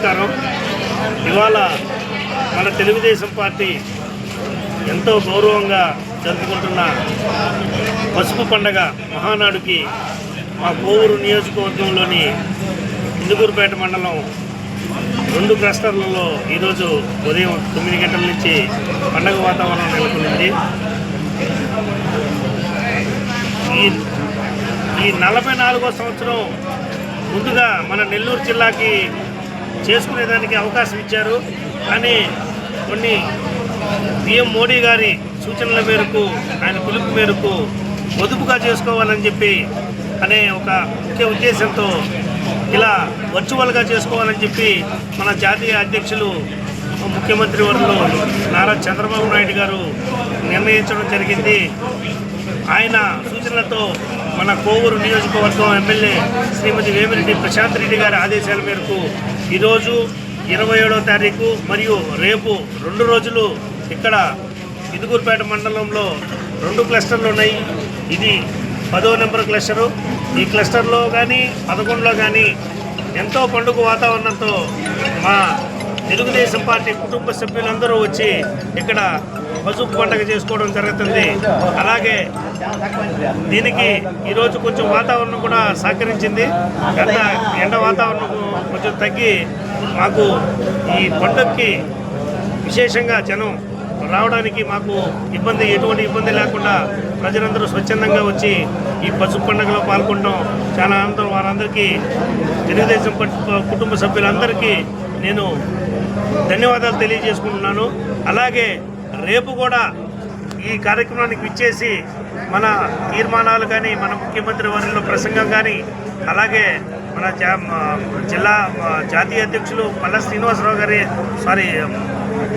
నమస్కారం. ఇవాళ మన తెలుగుదేశం పార్టీ ఎంతో గౌరవంగా జరుపుకుంటున్న పసుపు పండగ మహానాడుకి మా కోవూరు నియోజకవర్గంలోని ఇందుకూరుపేట మండలం 2 క్లస్టర్లలో ఈరోజు ఉదయం 9 గంటల నుంచి పండగ వాతావరణం నెలకొంది. ఈ 44వ సంవత్సరం ముందుగా మన నెల్లూరు జిల్లాకి చేసుకునేదానికి అవకాశం ఇచ్చారు. కానీ కొన్ని పిఎం మోడీ గారి సూచనల మేరకు, ఆయన పిలుపు మేరకు పొదుపుగా చేసుకోవాలని చెప్పి అనే ఒక ముఖ్య ఉద్దేశంతో ఇలా వర్చువల్గా చేసుకోవాలని చెప్పి మన జాతీయ అధ్యక్షులు ముఖ్యమంత్రి వర్యులు నారా చంద్రబాబు నాయుడు గారు నిర్ణయించడం జరిగింది. ఆయన సూచనలతో మన కోవూరు నియోజకవర్గం ఎమ్మెల్యే శ్రీమతి వేమిరెడ్డి ప్రశాంత్ రెడ్డి గారి ఆదేశాల మేరకు ఈరోజు 27వ తారీఖు మరియు రేపు 2 రోజులు ఇక్కడ ఇందుకూరుపేట మండలంలో 2 క్లస్టర్లు ఉన్నాయి. ఇది 10వ నెంబర్ క్లస్టరు. ఈ క్లస్టర్లో కానీ 11లో కానీ ఎంతో పండుగ వాతావరణంతో మా తెలుగుదేశం పార్టీ కుటుంబ సభ్యులందరూ వచ్చి ఇక్కడ పసుపు పండుగ చేసుకోవడం జరుగుతుంది. అలాగే దీనికి ఈరోజు కొంచెం వాతావరణం కూడా సహకరించింది. ఎండ వాతావరణం కొంచెం తగ్గి మాకు ఈ పండుగకి విశేషంగా జనం రావడానికి మాకు ఎటువంటి ఇబ్బంది లేకుండా ప్రజలందరూ స్వచ్ఛందంగా వచ్చి ఈ పసుపు పండుగలో పాల్గొనడం చాలా ఆనందం. వారందరికీ తెలుగుదేశం కుటుంబ సభ్యులందరికీ నేను ధన్యవాదాలు తెలియజేసుకుంటున్నాను. అలాగే రేపు కూడా ఈ కార్యక్రమానికి విచ్చేసి మన తీర్మానాలు కానీ, మన ముఖ్యమంత్రి వర్యుల ప్రసంగం కానీ, అలాగే మన జిల్లా జాతీయ అధ్యక్షులు పల్లా శ్రీనివాసరావు గారి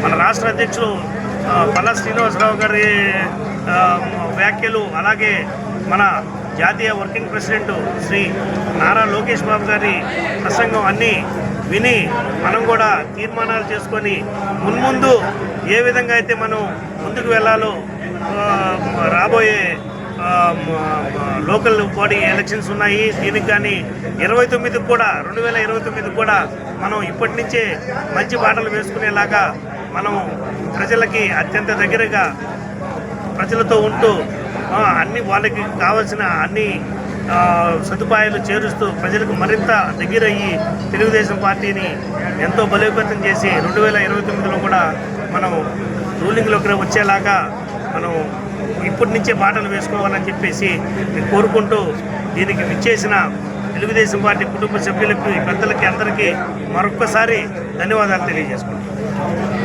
మన రాష్ట్ర అధ్యక్షులు పల్లా శ్రీనివాసరావు గారి వ్యాఖ్యలు, అలాగే మన జాతీయ వర్కింగ్ ప్రెసిడెంట్ శ్రీ నారా లోకేష్ బాబు గారి ప్రసంగం అన్నీ విని మనం కూడా తీర్మానాలు చేసుకొని మున్ముందు ఏ విధంగా అయితే మనం ముందుకు వెళ్ళాలో రాబోయే లోకల్ బాడీ ఎలక్షన్స్ ఉన్నాయి. దీనికి కానీ 2029 కూడా మనం ఇప్పటి నుంచే మంచి బాటలు వేసుకునేలాగా మనం ప్రజలకి అత్యంత దగ్గరగా ప్రజలతో ఉంటూ వాళ్ళకి కావాల్సిన అన్ని సదుపాయాలు చేరుస్తూ ప్రజలకు మరింత దగ్గరయ్యి తెలుగుదేశం పార్టీని ఎంతో బలోపేతం చేసి 2029లో కూడా మనం రూలింగ్లోకి వచ్చేలాగా మనం ఇప్పటి నుంచే బాటలు వేసుకోవాలని చెప్పేసి కోరుకుంటూ దీనికి విచ్చేసిన తెలుగుదేశం పార్టీ కుటుంబ సభ్యులకి, పెద్దలకి అందరికీ మరొక్కసారి ధన్యవాదాలు తెలియజేసుకుంటాం.